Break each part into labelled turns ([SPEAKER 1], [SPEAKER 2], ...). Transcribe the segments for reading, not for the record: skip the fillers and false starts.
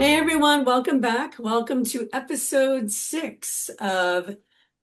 [SPEAKER 1] Hey everyone, welcome back. Welcome to episode 6 of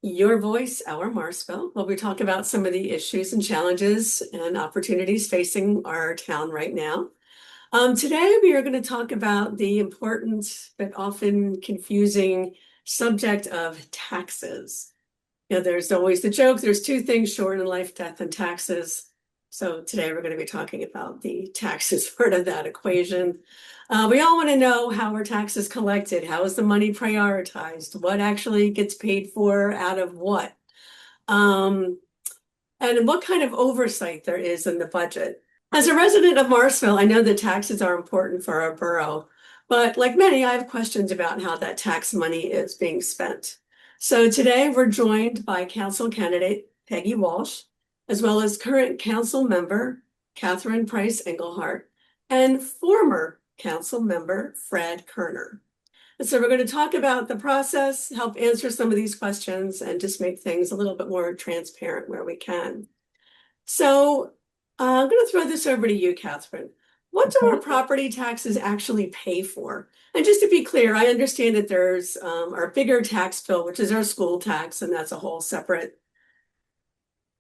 [SPEAKER 1] Your Voice, Our Morrisville, where we talk about some of the issues and challenges and opportunities facing our town right now. Today we are going to talk about the important but often confusing subject of taxes. There's always the joke, there's two things short in life, death and taxes. So today we're going to be talking about the taxes part of that equation. We all want to know, how are taxes collected? How is the money prioritized? What actually gets paid for out of what? Um, and what kind of oversight there is in the budget. As a resident of Morrisville, I know that taxes are important for our borough, but like many, I have questions about how that tax money is being spent. So today we're joined by council candidate Peggy Walsh, as well as current council member Kathryn Price-Englehard, and former council member Fred Kerner. And so we're going to talk about the process, help answer some of these questions, and just make things a little bit more transparent where we can. So I'm going to throw this over to you, Kathryn. What do our property taxes actually pay for? And just to be clear, I understand that there's our bigger tax bill, which is our school tax, and that's a whole separate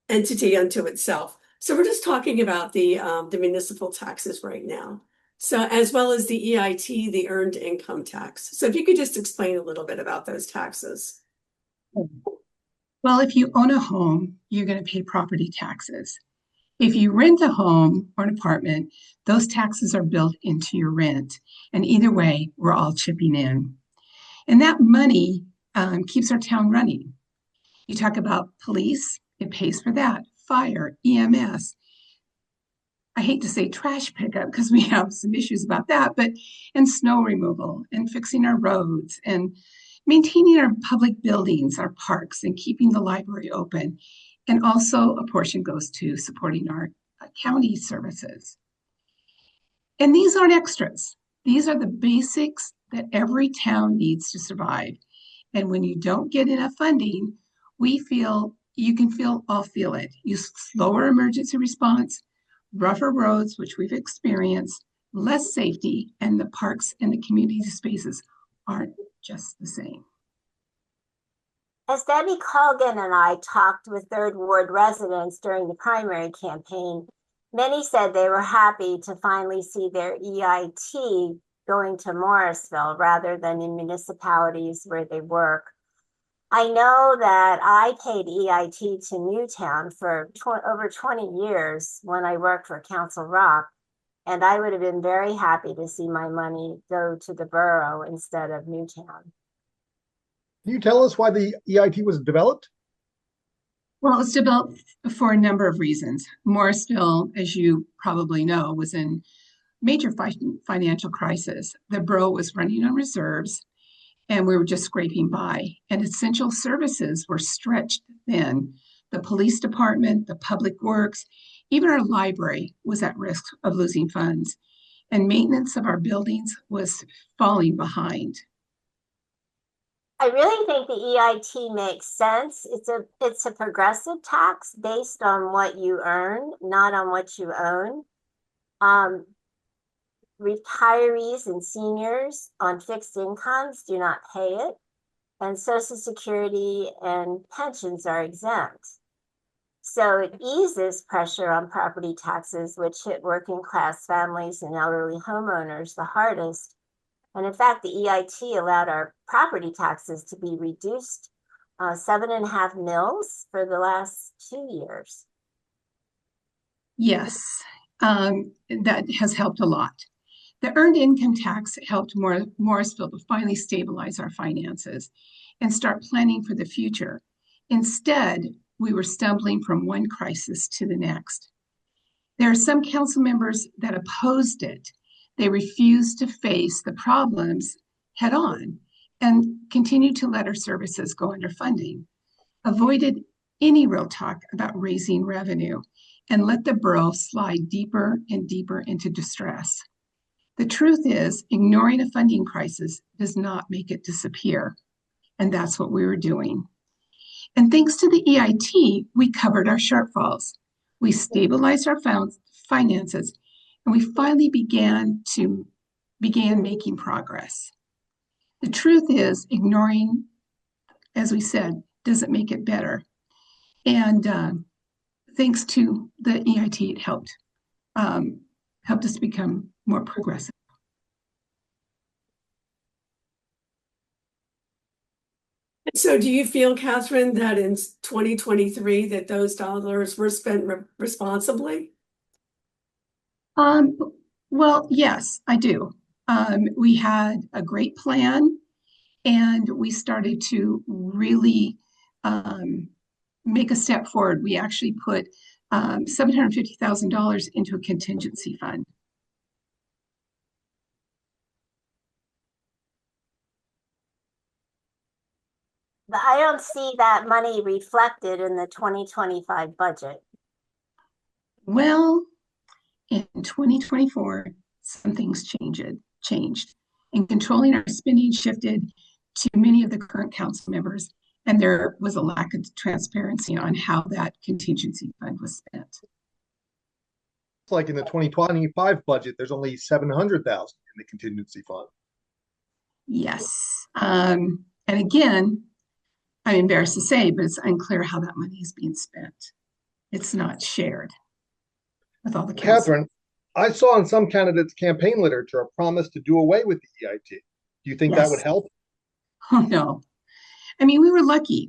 [SPEAKER 1] entity unto itself. So we're just talking about the municipal taxes right now. So as well as the EIT, the earned income tax. So if you could just explain a little bit about those taxes.
[SPEAKER 2] Well, if you own a home, you're going to pay property taxes. If you rent a home or an apartment, those taxes are built into your rent. And either way, we're all chipping in. And that money keeps our town running. You talk about police, it pays for that. Fire, EMS. I hate to say trash pickup because we have some issues about that, and snow removal and fixing our roads and maintaining our public buildings, our parks, and keeping the library open. And also a portion goes to supporting our county services. And these aren't extras. These are the basics that every town needs to survive. And when you don't get enough funding, we feel you can all feel it. You slower emergency response, rougher roads, which we've experienced, less safety, and the parks and the community spaces aren't just the same.
[SPEAKER 3] As Debbie Colgan and I talked with Third Ward residents during the primary campaign, many said they were happy to finally see their EIT going to Morrisville rather than in municipalities where they work. I know that I paid EIT to Newtown for over 20 years when I worked for Council Rock, and I would have been very happy to see my money go to the borough instead of Newtown.
[SPEAKER 4] Can you tell us why the EIT was developed?
[SPEAKER 2] Well, it's developed for a number of reasons. Morrisville, as you probably know, was in major financial crisis. The borough was running on reserves, and we were just scraping by. And essential services were stretched thin. The police department, the public works, even our library was at risk of losing funds. And maintenance of our buildings was falling behind.
[SPEAKER 3] I really think the EIT makes sense. It's a progressive tax based on what you earn, not on what you own. Retirees and seniors on fixed incomes do not pay it, and Social Security and pensions are exempt. So it eases pressure on property taxes, which hit working class families and elderly homeowners the hardest. And in fact, the EIT allowed our property taxes to be reduced 7.5 mils for the last 2 years.
[SPEAKER 2] Yes, that has helped a lot. The earned income tax helped Morrisville to finally stabilize our finances and start planning for the future. Instead, we were stumbling from one crisis to the next. There are some council members that opposed it. They refused to face the problems head on and continued to let our services go under funding, avoided any real talk about raising revenue, and let the borough slide deeper and deeper into distress. The truth is, ignoring a funding crisis does not make it disappear. And that's what we were doing. And thanks to the EIT, we covered our shortfalls. We stabilized our finances, and we finally began to began making progress. The truth is, ignoring, as we said, doesn't make it better. And thanks to the EIT, it helped us become more progressive.
[SPEAKER 1] So do you feel, Kathryn, that in 2023 that those dollars were spent responsibly?
[SPEAKER 2] Well, yes, I do. We had a great plan, and we started to really make a step forward. We actually put $750,000 into a contingency fund.
[SPEAKER 3] I don't see that money reflected in the 2025 budget.
[SPEAKER 2] Well, in 2024, some things changed, and controlling our spending shifted to many of the current council members, and there was a lack of transparency on how that contingency fund was spent.
[SPEAKER 4] It's like in the 2025 budget, there's only 700,000 in the contingency fund.
[SPEAKER 2] Yes. And again, I'm embarrassed to say, but it's unclear how that money is being spent. It's not shared with all the council.
[SPEAKER 4] Kathryn, I saw in some candidates' campaign literature a promise to do away with the EIT. Do you think that would help?
[SPEAKER 2] Oh, no. I mean, we were lucky.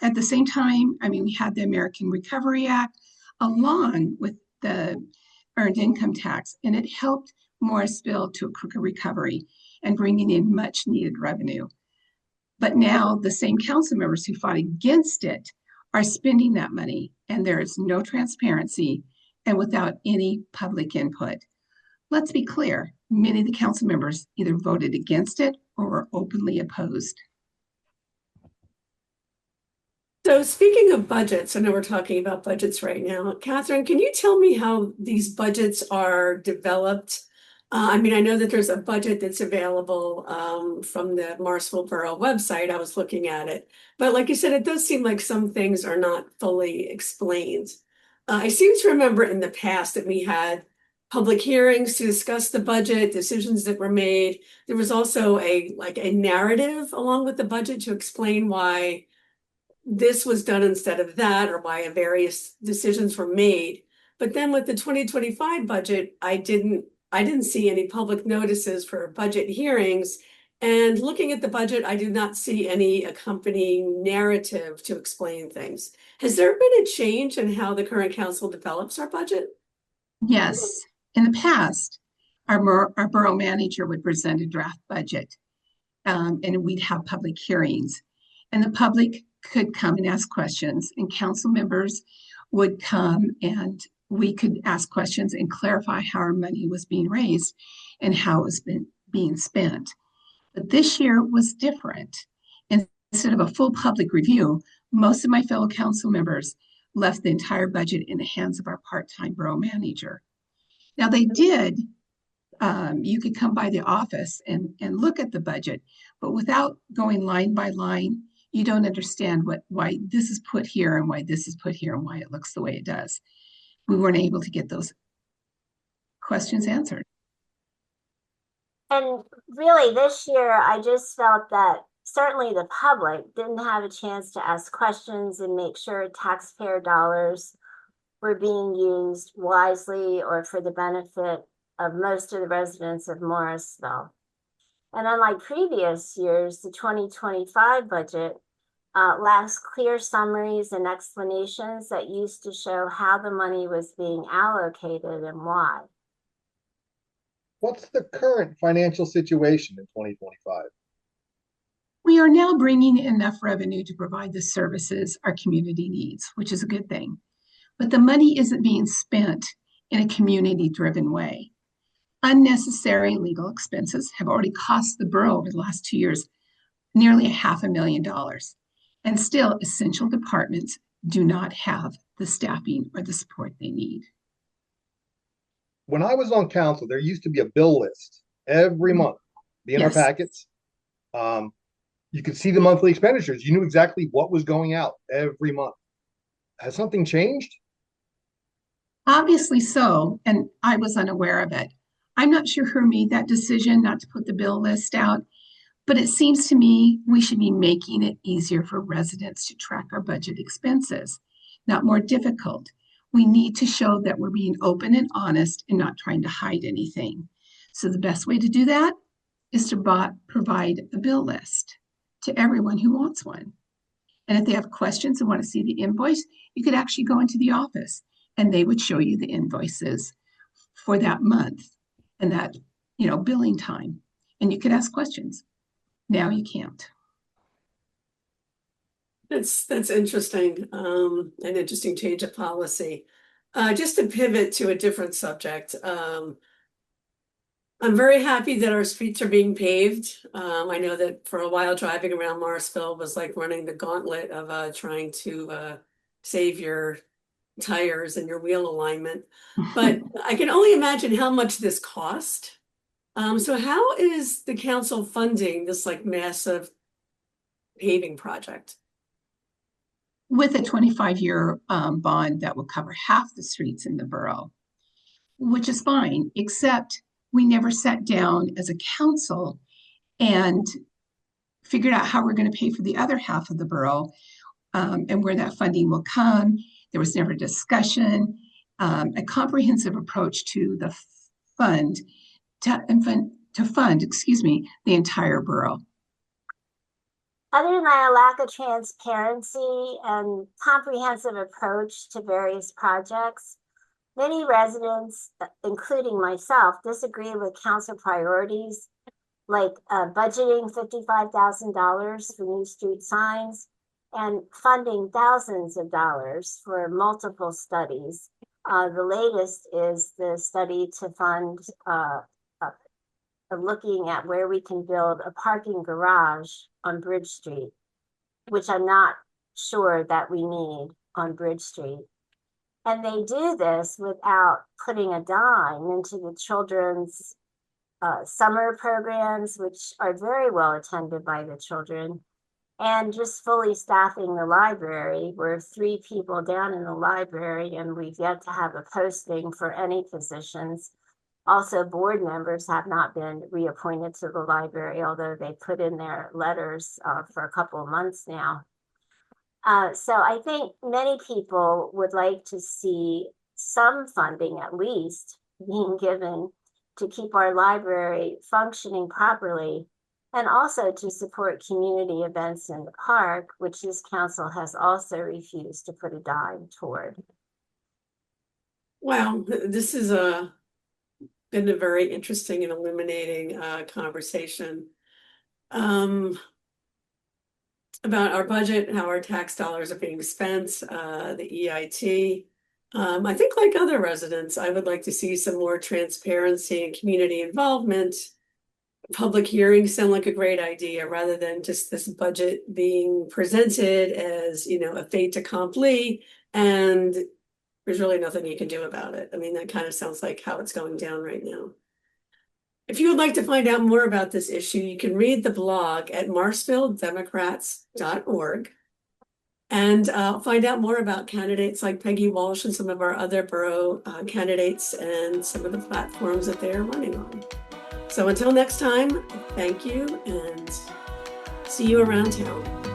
[SPEAKER 2] At the same time, we had the American Recovery Act along with the earned income tax, and it helped Morrisville to a quicker recovery and bringing in much needed revenue. But now the same council members who fought against it are spending that money, and there is no transparency and without any public input. Let's be clear, many of the council members either voted against it or were openly opposed.
[SPEAKER 1] So speaking of budgets, I know we're talking about budgets right now. Kathryn, can you tell me how these budgets are developed? I know that there's a budget that's available from the Morrisville Borough website. I was looking at it. But like you said, it does seem like some things are not fully explained. I seem to remember in the past that we had public hearings to discuss the budget, decisions that were made. There was also a narrative along with the budget to explain why this was done instead of that, or why various decisions were made. But then with the 2025 budget, I didn't see any public notices for budget hearings. And looking at the budget, I did not see any accompanying narrative to explain things. Has there been a change in how the current council develops our budget?
[SPEAKER 2] Yes. In the past, our borough manager would present a draft budget, and we'd have public hearings. And the public could come and ask questions, and council members would come and we could ask questions and clarify how our money was being raised and how it was being spent. But this year was different. Instead of a full public review, most of my fellow council members left the entire budget in the hands of our part-time borough manager. Now they did, you could come by the office and look at the budget, but without going line by line, you don't understand why this is put here and why this is put here and why it looks the way it does. We weren't able to get those questions answered.
[SPEAKER 3] And really this year, I just felt that certainly the public didn't have a chance to ask questions and make sure taxpayer dollars were being used wisely or for the benefit of most of the residents of Morrisville. And unlike previous years, the 2025 budget lacks clear summaries and explanations that used to show how the money was being allocated and why.
[SPEAKER 4] What's the current financial situation in 2025?
[SPEAKER 2] We are now bringing enough revenue to provide the services our community needs, which is a good thing. But the money isn't being spent in a community-driven way. Unnecessary legal expenses have already cost the borough over the last 2 years nearly $500,000. And still, essential departments do not have the staffing or the support they need.
[SPEAKER 4] When I was on council, there used to be a bill list every month, be in our packets. You could see the monthly expenditures. You knew exactly what was going out every month. Has something changed?
[SPEAKER 2] Obviously so, and I was unaware of it. I'm not sure who made that decision not to put the bill list out, but it seems to me we should be making it easier for residents to track our budget expenses, not more difficult. We need to show that we're being open and honest and not trying to hide anything. So the best way to do that is to provide a bill list to everyone who wants one. And if they have questions and want to see the invoice, you could actually go into the office and they would show you the invoices for that month and that, billing time. And you could ask questions. Now you can't.
[SPEAKER 1] That's interesting. An interesting change of policy. Just to pivot to a different subject. I'm very happy that our streets are being paved. I know that for a while driving around Morrisville was like running the gauntlet of trying to save your tires and your wheel alignment. But I can only imagine how much this cost. So how is the council funding this like massive paving project?
[SPEAKER 2] With a 25-year bond that will cover half the streets in the borough, which is fine, except we never sat down as a council and figured out how we're going to pay for the other half of the borough and where that funding will come. There was never discussion, a comprehensive approach to the fund, the entire borough.
[SPEAKER 3] Other than a lack of transparency and comprehensive approach to various projects, many residents, including myself, disagree with council priorities like budgeting $55,000 for new street signs and funding thousands of dollars for multiple studies. The latest is the study to fund looking at where we can build a parking garage on Bridge Street, which I'm not sure that we need on Bridge Street. And they do this without putting a dime into the children's summer programs, which are very well attended by the children, and just fully staffing the library. We're 3 people down in the library, and we've yet to have a posting for any positions. Also, board members have not been reappointed to the library, although they put in their letters for a couple of months now. So I think many people would like to see some funding at least being given to keep our library functioning properly, and also to support community events in the park, which this council has also refused to put a dime toward.
[SPEAKER 1] Wow, this is been a very interesting and illuminating conversation about our budget, how our tax dollars are being spent, the EIT. I think like other residents, I would like to see some more transparency and community involvement. Public hearings sound like a great idea rather than just this budget being presented as, a fait accompli, and there's really nothing you can do about it. I mean, that kind of sounds like how it's going down right now. If you would like to find out more about this issue, you can read the blog at MorrisvilleDemocrats.org and find out more about candidates like Peggy Walsh and some of our other borough candidates and some of the platforms that they're running on. So until next time, thank you and see you around town.